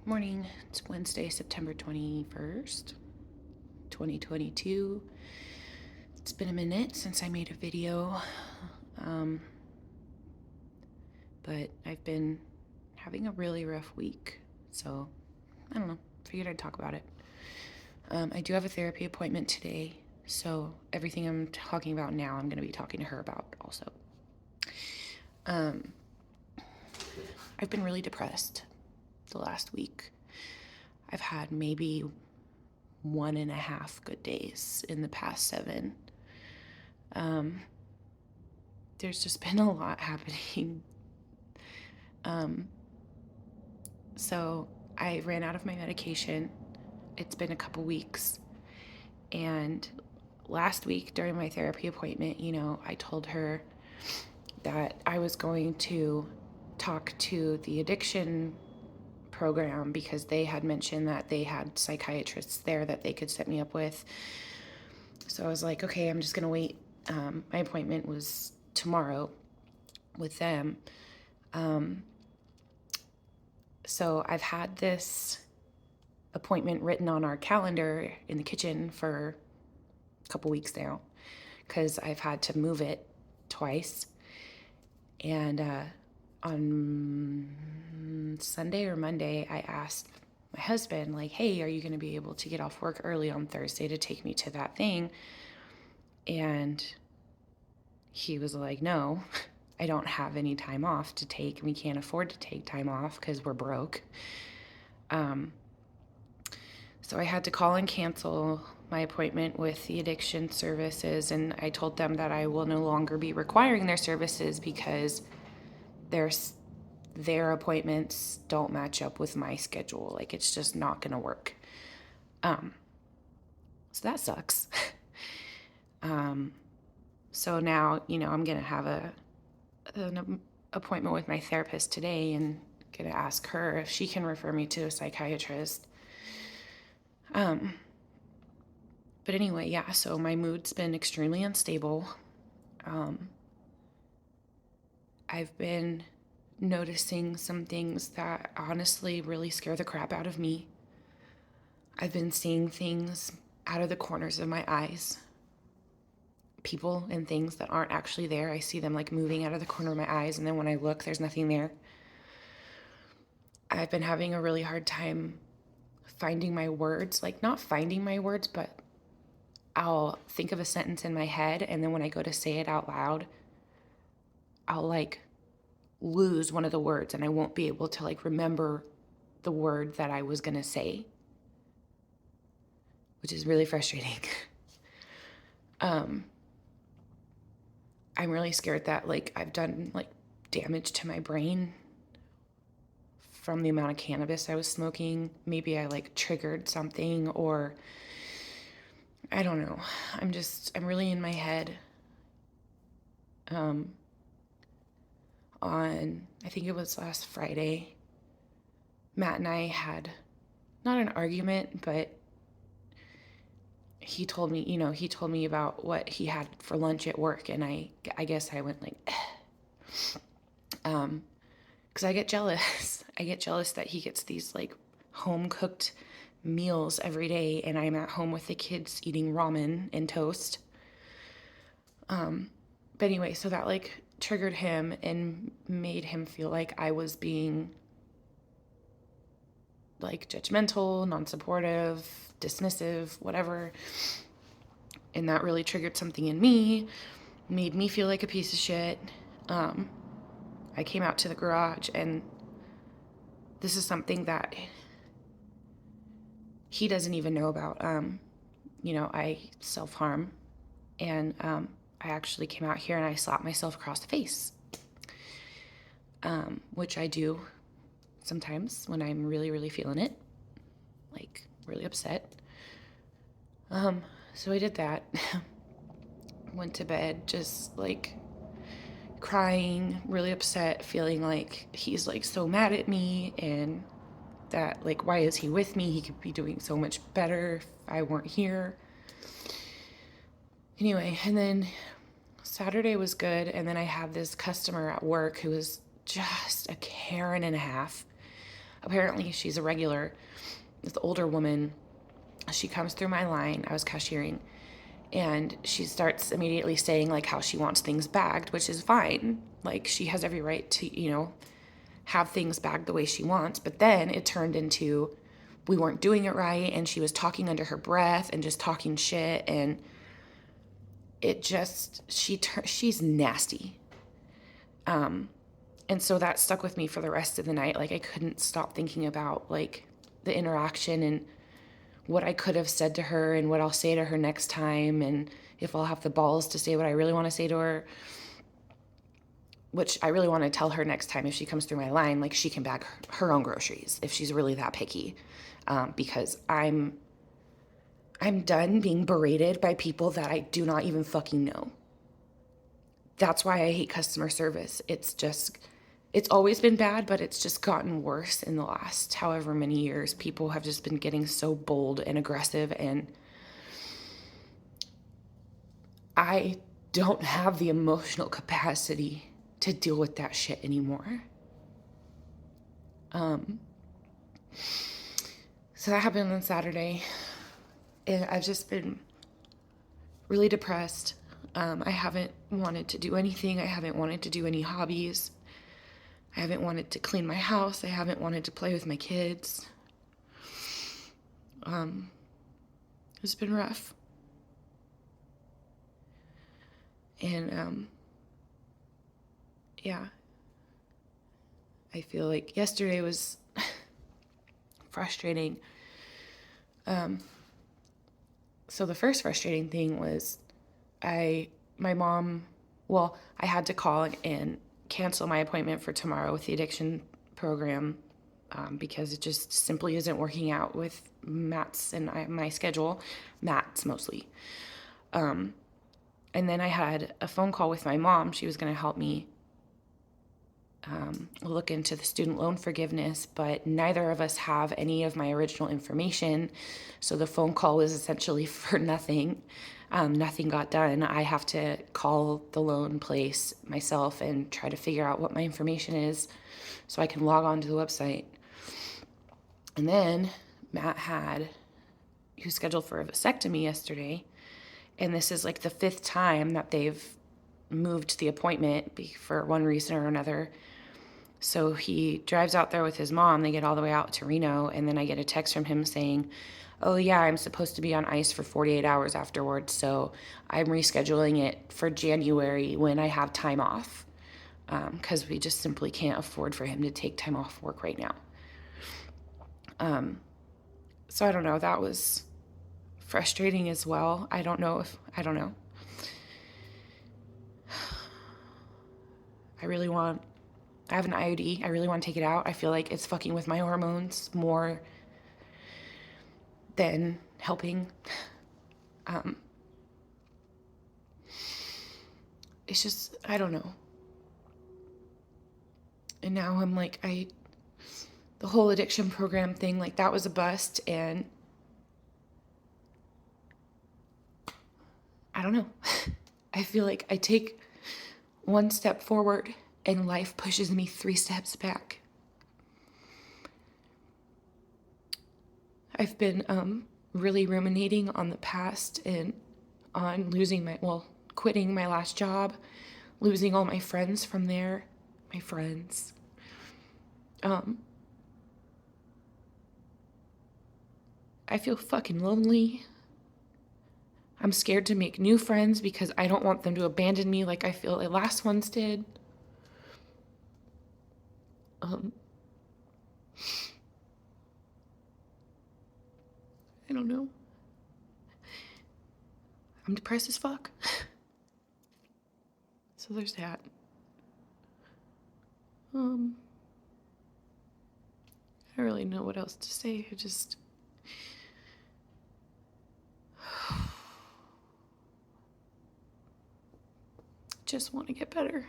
Morning. It's Wednesday, September 21st, 2022. It's been a minute since I made a video, um, but I've been having a really rough week, so I don't know. Figured I'd talk about it. I do have a therapy appointment today, so everything I'm talking about now, I'm going to be talking to her about also. I've been really depressed the last week. I've had maybe 1.5 good days in the past 7. There's just been a lot happening. So I ran out of my medication. It's been a couple weeks. And last week during my therapy appointment, I told her that I was going to talk to the addiction program because they had mentioned that they had psychiatrists there that they could set me up with. So I was like, okay, I'm just going to wait. My appointment was tomorrow with them. So I've had this appointment written on our calendar in the kitchen for a couple weeks now because I've had to move it twice. And on Sunday or Monday, I asked my husband, like, hey, are you going to be able to get off work early on Thursday to take me to that thing? And he was like, no, I don't have any time off to take. We can't afford to take time off because we're broke. So I had to call and cancel my appointment with the addiction services, and I told them that I will no longer be requiring their services because their appointments don't match up with my schedule. Like, it's just not going to work. So that sucks. So now, I'm going to have an appointment with my therapist today and going to ask her if she can refer me to a psychiatrist. But anyway, yeah, so my mood's been extremely unstable. I've been noticing some things that honestly really scare the crap out of me. I've been seeing things out of the corners of my eyes. People and things that aren't actually there. I see them like moving out of the corner of my eyes, and then when I look, there's nothing there. I've been having a really hard time finding my words, like not finding my words, but I'll think of a sentence in my head, and then when I go to say it out loud, I'll like lose one of the words and I won't be able to like remember the word that I was gonna say, which is really frustrating. I'm really scared that like I've done like damage to my brain from the amount of cannabis I was smoking. Maybe I like triggered something, or I don't know. I'm really in my head. On, I think it was last Friday, Matt and I had not an argument, but he told me about what he had for lunch at work, and I guess I went like, because I get jealous. I get jealous that he gets these like home cooked meals every day, and I'm at home with the kids eating ramen and toast. But anyway, so that like triggered him and made him feel like I was being like judgmental, non-supportive, dismissive, whatever. And that really triggered something in me, made me feel like a piece of shit. I came out to the garage, and this is something that he doesn't even know about. I self-harm, and I actually came out here and I slapped myself across the face, which I do sometimes when I'm really, really feeling it, like really upset. So I did that. Went to bed just like crying, really upset, feeling like he's like so mad at me, and that like, why is he with me? He could be doing so much better if I weren't here. Anyway, and then Saturday was good, and then I had this customer at work who was just a Karen and a half apparently she's a regular, this older woman. She comes through my line. I was cashiering, and she starts immediately saying like how she wants things bagged, which is fine. Like, she has every right to, have things bagged the way she wants. But then it turned into, we weren't doing it right, and she was talking under her breath and just talking shit, and it just, she's nasty. And so that stuck with me for the rest of the night. Like, I couldn't stop thinking about like the interaction and what I could have said to her and what I'll say to her next time, and if I'll have the balls to say what I really want to say to her, which I really want to tell her next time if she comes through my line, like, she can bag her own groceries if she's really that picky. Because I'm done being berated by people that I do not even fucking know. That's why I hate customer service. It's always been bad, but it's just gotten worse in the last however many years. People have just been getting so bold and aggressive, and I don't have the emotional capacity to deal with that shit anymore. So that happened on Saturday, and I've just been really depressed. I haven't wanted to do anything. I haven't wanted to do any hobbies. I haven't wanted to clean my house. I haven't wanted to play with my kids. It's been rough. And, yeah. I feel like yesterday was frustrating. So the first frustrating thing was I had to call and cancel my appointment for tomorrow with the addiction program, because it just simply isn't working out with Matt's and my schedule. Matt's mostly. And then I had a phone call with my mom. She was going to help me look into the student loan forgiveness, but neither of us have any of my original information. So the phone call was essentially for nothing. Nothing got done. I have to call the loan place myself and try to figure out what my information is so I can log on to the website. And then Matt he was scheduled for a vasectomy yesterday, and this is like the 5th time that they've moved the appointment for one reason or another. So he drives out there with his mom. They get all the way out to Reno, and then I get a text from him saying, oh yeah, I'm supposed to be on ice for 48 hours afterwards, so I'm rescheduling it for January when I have time off, because we just simply can't afford for him to take time off work right now. So I don't know, that was frustrating as well. I don't know. I have an IUD. I really want to take it out. I feel like it's fucking with my hormones more than helping. It's just, I don't know. And now I'm like, the whole addiction program thing, like, that was a bust, and I don't know. I feel like I take one step forward and life pushes me 3 steps back. I've been really ruminating on the past and on quitting my last job, losing all my friends from there, my friends. I feel fucking lonely. I'm scared to make new friends because I don't want them to abandon me like I feel the last ones did. I don't know. I'm depressed as fuck. So there's that. I don't really know what else to say. I just want to get better.